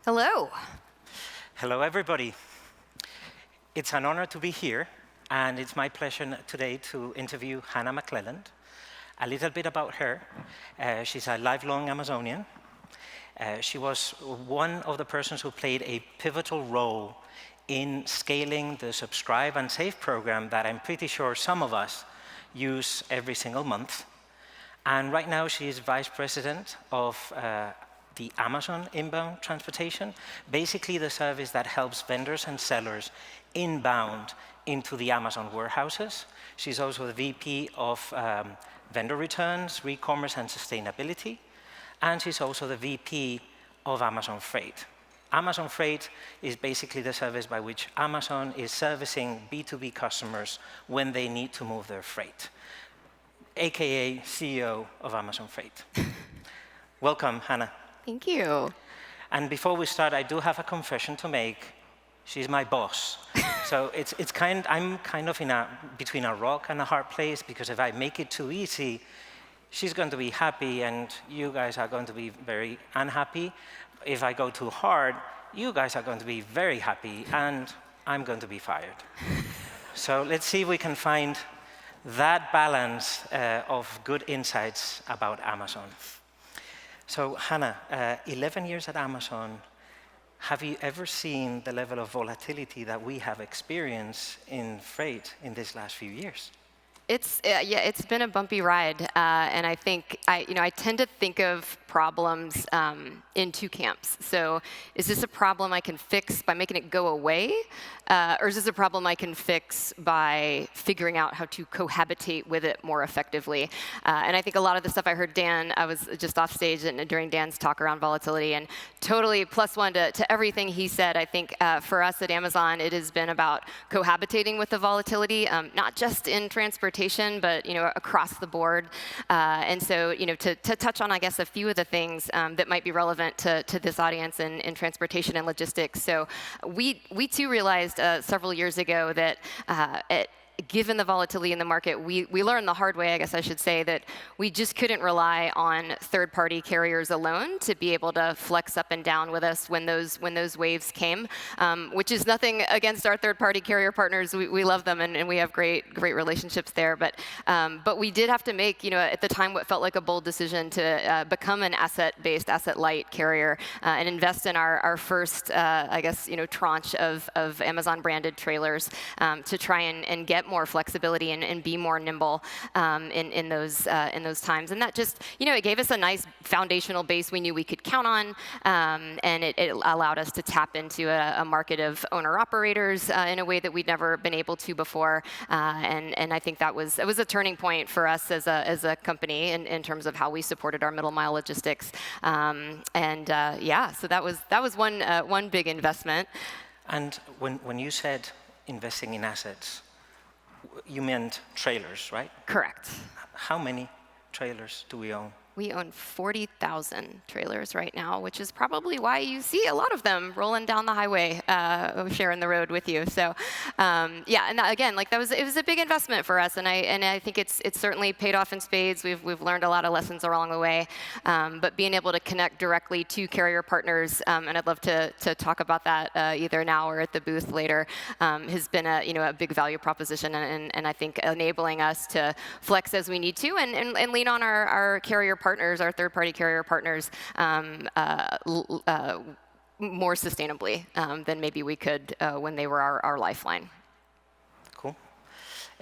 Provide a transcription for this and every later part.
Hello. Hello, everybody. It's an honor to be here, and it's my pleasure today to interview Hannah McClelland. A little bit about her. She's a lifelong Amazonian. She was one of the persons who played a pivotal role in scaling the Subscribe and Save program that I'm pretty sure some of us use every single month. And right now, she is Vice President of the Amazon inbound transportation, basically the service that helps vendors and sellers inbound into the Amazon warehouses. She's also the VP of vendor returns, re-commerce, and sustainability. And she's also the VP of Amazon Freight. Amazon Freight is basically the service by which Amazon is servicing B2B customers when they need to move their freight, AKA CEO of Amazon Freight. Welcome, Hannah. Thank you. And before we start, I do have a confession to make. She's my boss. So I'm kind of between a rock and a hard place, because if I make it too easy, she's going to be happy and you guys are going to be very unhappy. If I go too hard, you guys are going to be very happy and I'm going to be fired. So let's see if we can find that balance of good insights about Amazon. So Hannah, 11 years at Amazon, have you ever seen the level of volatility that we have experienced in freight in these last few years? It's been a bumpy ride, and I think I tend to think of problems in two camps. So, is this a problem I can fix by making it go away, or is this a problem I can fix by figuring out how to cohabitate with it more effectively? And I think a lot of the stuff I heard Dan, I was just off stage and during Dan's talk around volatility, and totally +1 to everything he said. I think for us at Amazon, it has been about cohabitating with the volatility, not just in transportation, but across the board. And so to touch on, I guess, a few of the things that might be relevant to this audience in transportation and logistics. So we too realized several years ago that given the volatility in the market, we learned the hard way, I guess I should say, that we just couldn't rely on third-party carriers alone to be able to flex up and down with us when those waves came, which is nothing against our third-party carrier partners. We love them, and we have great relationships there. But we did have to make, at the time, what felt like a bold decision to become an asset-based, asset-light carrier and invest in our first, I guess, tranche of Amazon-branded trailers to try and get more flexibility and be more nimble in those times. And that just, it gave us a nice foundational base we knew we could count on, and it allowed us to tap into a market of owner-operators in a way that we'd never been able to before. And I think that was a turning point for us as a company in terms of how we supported our middle-mile logistics. So that was one big investment. And when you said investing in assets, you meant trailers, right? Correct. How many trailers do we own? We own 40,000 trailers right now, which is probably why you see a lot of them rolling down the highway, sharing the road with you. So, and again, it was a big investment for us, and I think it's certainly paid off in spades. We've learned a lot of lessons along the way, but being able to connect directly to carrier partners, and I'd love to talk about that either now or at the booth later, has been a big value proposition, and I think enabling us to flex as we need to and lean on our carrier partners, our third-party carrier partners, more sustainably than maybe we could when they were our lifeline. Cool.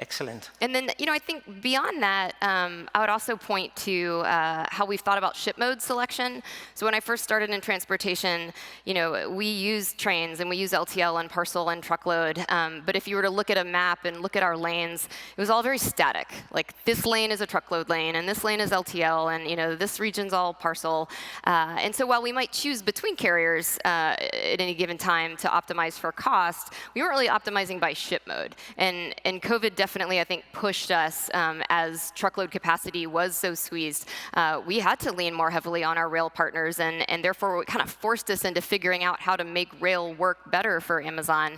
Excellent. And then, I think beyond that, I would also point to how we've thought about ship mode selection. So when I first started in transportation, we use trains and we use LTL and parcel and truckload. But if you were to look at a map and look at our lanes, it was all very static. Like this lane is a truckload lane and this lane is LTL and this region's all parcel. And so while we might choose between carriers at any given time to optimize for cost, we weren't really optimizing by ship mode. And COVID definitely definitely, I think, pushed us as truckload capacity was so squeezed. We had to lean more heavily on our rail partners, and therefore it kind of forced us into figuring out how to make rail work better for Amazon,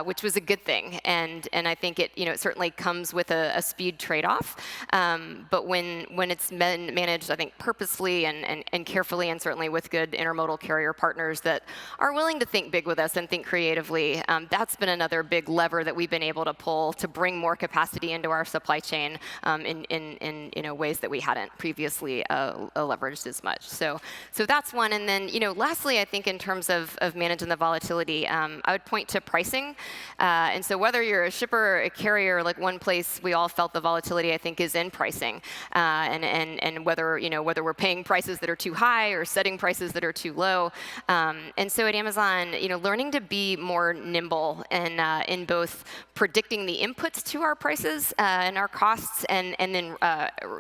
which was a good thing. And I think it certainly comes with a speed trade-off. But when it's managed, I think, purposefully and carefully, and certainly with good intermodal carrier partners that are willing to think big with us and think creatively, that's been another big lever that we've been able to pull to bring more capacity into our supply chain in ways that we hadn't previously leveraged as much. So that's one. And then lastly, I think in terms of managing the volatility, I would point to pricing. And so whether you're a shipper or a carrier, like one place we all felt the volatility, I think, is in pricing, and whether we're paying prices that are too high or setting prices that are too low. And so at Amazon, learning to be more nimble and in both predicting the inputs to our prices and our costs, and then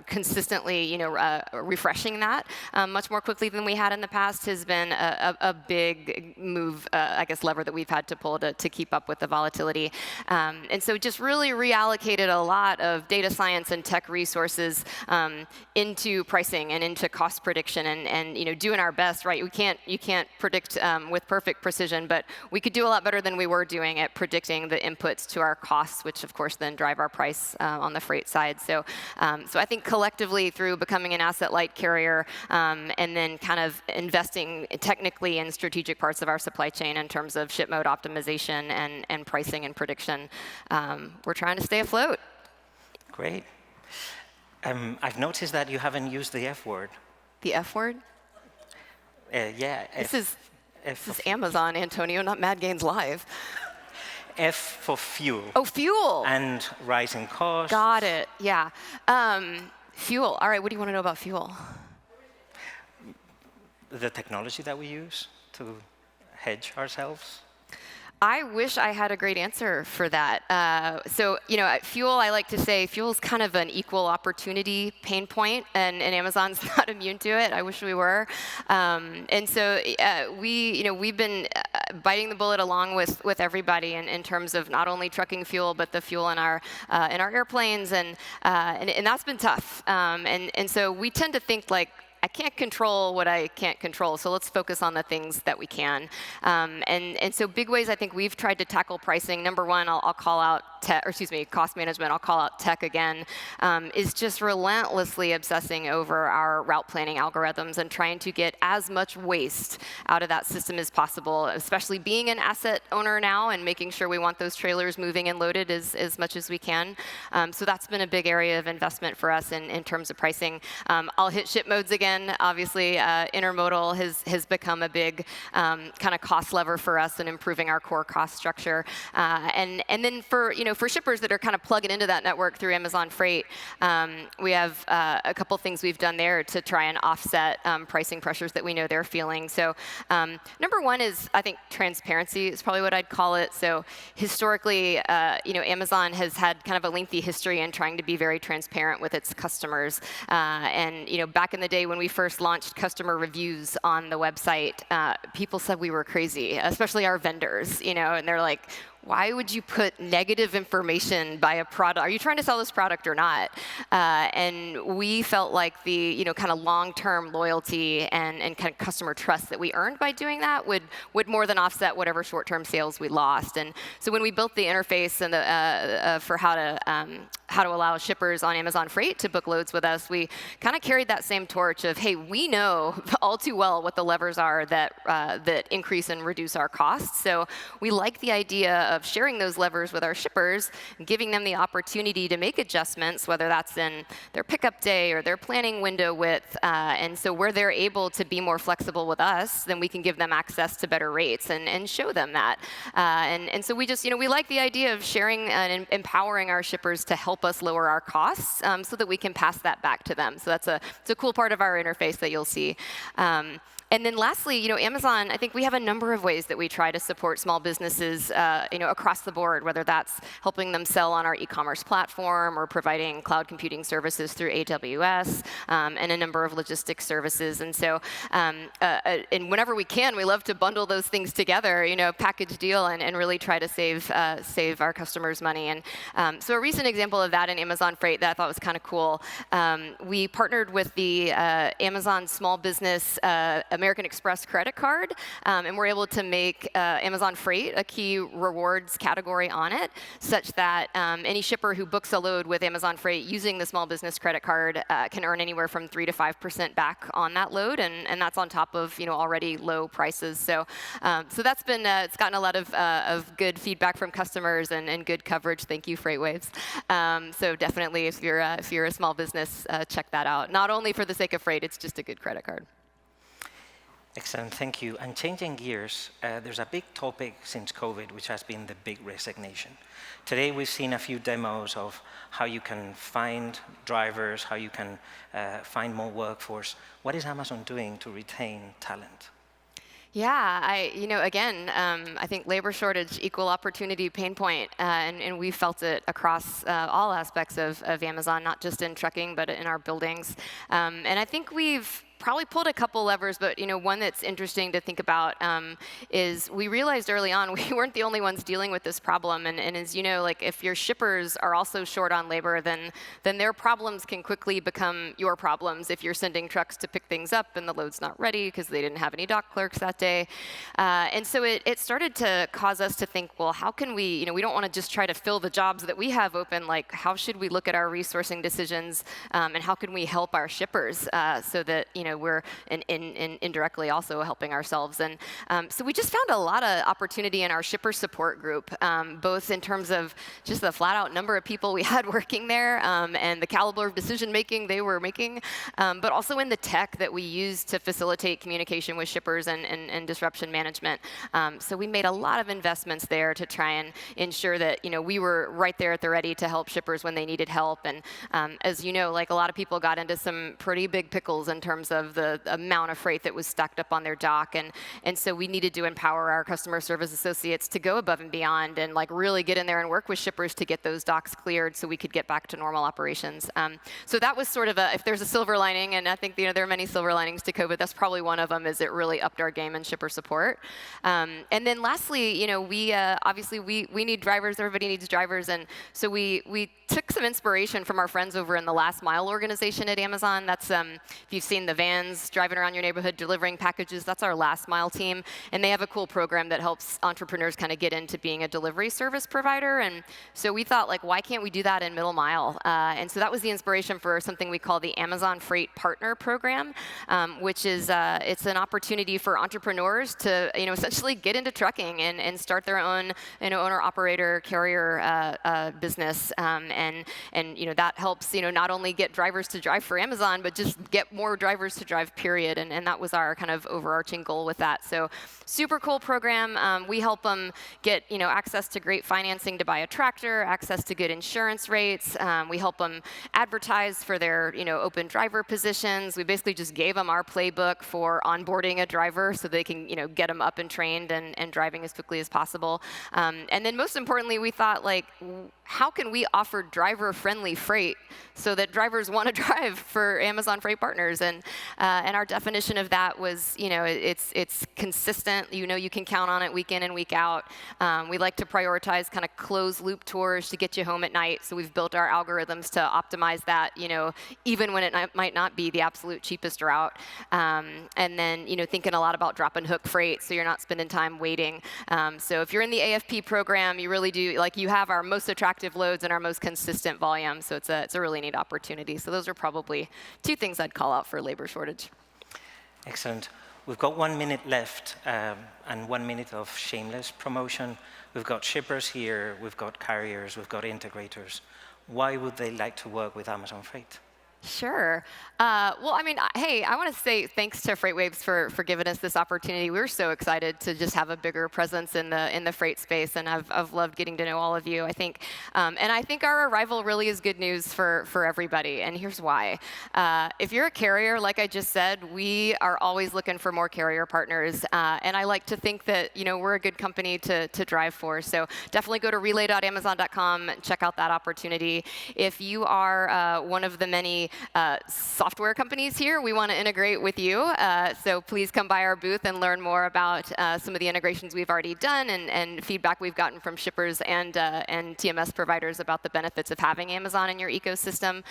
consistently, refreshing that much more quickly than we had in the past has been a big move, I guess, lever that we've had to pull to keep up with the volatility. And so just really reallocated a lot of data science and tech resources into pricing and into cost prediction, and doing our best. Right, you can't predict with perfect precision, but we could do a lot better than we were doing at predicting the inputs to our costs, which of course then drive our price on the freight side. So I think collectively through becoming an asset-light carrier and then kind of investing technically in strategic parts of our supply chain in terms of ship mode optimization and pricing and prediction, we're trying to stay afloat. Great. I've noticed that you haven't used the F word. The F word? Yeah. This is Amazon, Antonio, not Mad Gains Live. F for fuel. Oh, fuel. And rising costs. Got it. Yeah. Fuel. All right. What do you want to know about fuel? The technology that we use to hedge ourselves. I wish I had a great answer for that. So, fuel, I like to say fuel is kind of an equal opportunity pain point, and Amazon's not immune to it. I wish we were. And so we've been biting the bullet along with everybody in terms of not only trucking fuel, but the fuel in our airplanes, and that's been tough. And so we tend to think like, I can't control what I can't control, so let's focus on the things that we can. And so big ways I think we've tried to tackle pricing. Number one, I'll call out cost management. I'll call out tech again, is just relentlessly obsessing over our route planning algorithms and trying to get as much waste out of that system as possible, especially being an asset owner now and making sure we want those trailers moving and loaded as much as we can. So that's been a big area of investment for us in terms of pricing. I'll hit ship modes again. Obviously, intermodal has become a big kind of cost lever for us in improving our core cost structure. And then for shippers that are kind of plugging into that network through Amazon Freight, we have a couple things we've done there to try and offset pricing pressures that we know they're feeling. So number one is, I think, transparency is probably what I'd call it. So historically, Amazon has had kind of a lengthy history in trying to be very transparent with its customers. And back in the day when we first launched customer reviews on the website, people said we were crazy, especially our vendors, and they're like, why would you put negative information by a product? Are you trying to sell this product or not? And we felt like the kind of long-term loyalty and kind of customer trust that we earned by doing that would more than offset whatever short-term sales we lost. And so when we built the interface and for how to allow shippers on Amazon Freight to book loads with us, we kind of carried that same torch of, hey, we know all too well what the levers are that increase and reduce our costs. So we like the idea of sharing those levers with our shippers, giving them the opportunity to make adjustments, whether that's in their pickup day or their planning window width. And so where they're able to be more flexible with us, then we can give them access to better rates and show them that. And so we just, we like the idea of sharing and empowering our shippers to help us lower our costs so that we can pass that back to them. So it's a cool part of our interface that you'll see. And then lastly, Amazon, I think we have a number of ways that we try to support small businesses, across the board, whether that's helping them sell on our e-commerce platform or providing cloud computing services through AWS, and a number of logistics services. And so, and whenever we can, we love to bundle those things together, package deal, and really try to save our customers money. And so a recent example of that in Amazon Freight that I thought was kind of cool, we partnered with the Amazon Small Business American Express credit card, and we're able to make Amazon Freight a key rewards category on it, such that any shipper who books a load with Amazon Freight using the small business credit card can earn anywhere from 3 to 5% back on that load, and that's on top of already low prices. So that's been it's gotten a lot of good feedback from customers and good coverage. Thank you, Freightwaves. So definitely, if you're a small business, check that out. Not only for the sake of freight, it's just a good credit card. Excellent, thank you. And changing gears, there's a big topic since COVID, which has been the big resignation. Today, we've seen a few demos of how you can find drivers, how you can find more workforce. What is Amazon doing to retain talent? Yeah, again, I think labor shortage, equal opportunity pain point, and we felt it across all aspects of Amazon, not just in trucking, but in our buildings. And I think we've probably pulled a couple levers, but one that's interesting to think about is we realized early on we weren't the only ones dealing with this problem. And as you know, like if your shippers are also short on labor, then their problems can quickly become your problems if you're sending trucks to pick things up and the load's not ready because they didn't have any dock clerks that day. And so it started to cause us to think, well, how can we, we don't want to just try to fill the jobs that we have open. Like, how should we look at our resourcing decisions, and how can we help our shippers so that, we're indirectly also helping ourselves. And so we just found a lot of opportunity in our shipper support group, both in terms of just the flat out number of people we had working there, and the caliber of decision making they were making, but also in the tech that we use to facilitate communication with shippers and disruption management. So we made a lot of investments there to try and ensure that we were right there at the ready to help shippers when they needed help. And as you know, like a lot of people got into some pretty big pickles in terms of the amount of freight that was stacked up on their dock, and so we needed to empower our customer service associates to go above and beyond and like really get in there and work with shippers to get those docks cleared so we could get back to normal operations. So that was sort of if there's a silver lining, and I think there are many silver linings to COVID, that's probably one of them, is it really upped our game in shipper support. And then lastly, we obviously we need drivers. Everybody needs drivers, and so we took some inspiration from our friends over in the Last Mile organization at Amazon. That's if you've seen the vans driving around your neighborhood delivering packages, that's our Last Mile team, and they have a cool program that helps entrepreneurs kind of get into being a delivery service provider. And so we thought, like, why can't we do that in middle mile? And so that was the inspiration for something we call the Amazon Freight Partner Program, which is it's an opportunity for entrepreneurs to essentially get into trucking and start their own owner-operator carrier business, and that helps not only get drivers to drive for Amazon, but just get more drivers to drive, period. And that was our kind of overarching goal with that. So super cool program. We help them get access to great financing to buy a tractor, access to good insurance rates. We help them advertise for their open driver positions. We basically just gave them our playbook for onboarding a driver so they can get them up and trained and driving as quickly as possible. And then most importantly, we thought, like, how can we offer driver-friendly freight so that drivers want to drive for Amazon Freight Partners? And our definition of that was, it's consistent. You can count on it week in and week out. We like to prioritize kind of closed-loop tours to get you home at night. So we've built our algorithms to optimize that, even when it might not be the absolute cheapest route. And then, thinking a lot about drop and hook freight, so you're not spending time waiting. So if you're in the AFP program, you really do, like, you have our most attractive loads and our most consistent volume. So it's a really neat opportunity. So those are probably two things I'd call out for labor shortage. Excellent. We've got 1 minute left, and 1 minute of shameless promotion. We've got shippers here, we've got carriers, we've got integrators. Why would they like to work with Amazon Freight? Sure. Well, I mean, hey, I want to say thanks to Freightwaves for giving us this opportunity. We're so excited to just have a bigger presence in the freight space, and I've loved getting to know all of you. I think our arrival really is good news for everybody, and here's why. If you're a carrier, like I just said, we are always looking for more carrier partners, and I like to think that we're a good company to drive for. So definitely go to relay.amazon.com and check out that opportunity. If you are one of the many software companies here, we want to integrate with you. So please come by our booth and learn more about some of the integrations we've already done and feedback we've gotten from shippers and TMS providers about the benefits of having Amazon in your ecosystem.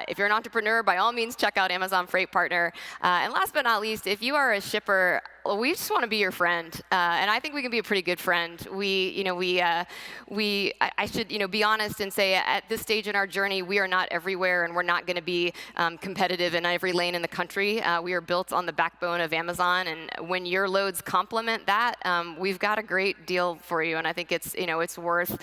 If you're an entrepreneur, by all means, check out Amazon Freight Partner. And last but not least, if you are a shipper, we just want to be your friend, and I think we can be a pretty good friend. I should, be honest and say at this stage in our journey, we are not everywhere, and we're not going to be competitive in every lane in the country. We are built on the backbone of Amazon, and when your loads complement that, we've got a great deal for you. And I think it's worth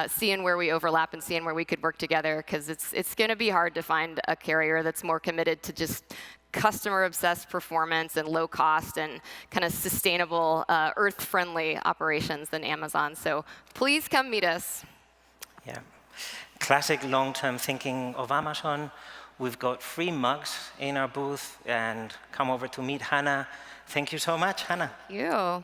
seeing where we overlap and seeing where we could work together, because it's going to be hard to find a carrier that's more committed to just customer-obsessed performance and low cost and kind of sustainable, earth-friendly operations than Amazon. So please come meet us. Yeah. Classic long-term thinking of Amazon. We've got free mugs in our booth, and come over to meet Hannah. Thank you so much, Hannah. Thank you.